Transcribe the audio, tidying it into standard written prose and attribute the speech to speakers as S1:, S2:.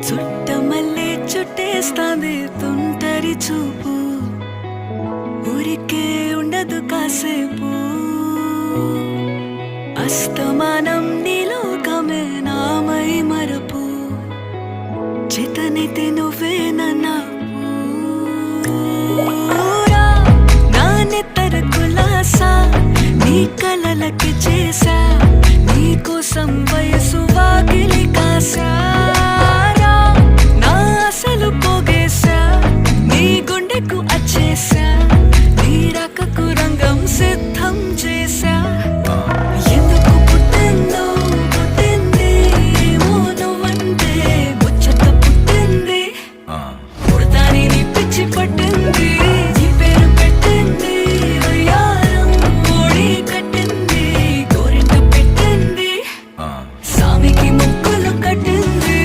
S1: చుట్టమల్లే చుట్టేస్తాంది తుంటరి చూపు, ఊరికే ఉండదు కాసేపు. అస్తమానం నీలోకమే నామై మరపు, చేతనైతే నువ్వే నన్నా నా నెత్తర కులాసా, నీ కలలకి చేసా, నీ కోసం వయసు వాకిలి కాసా.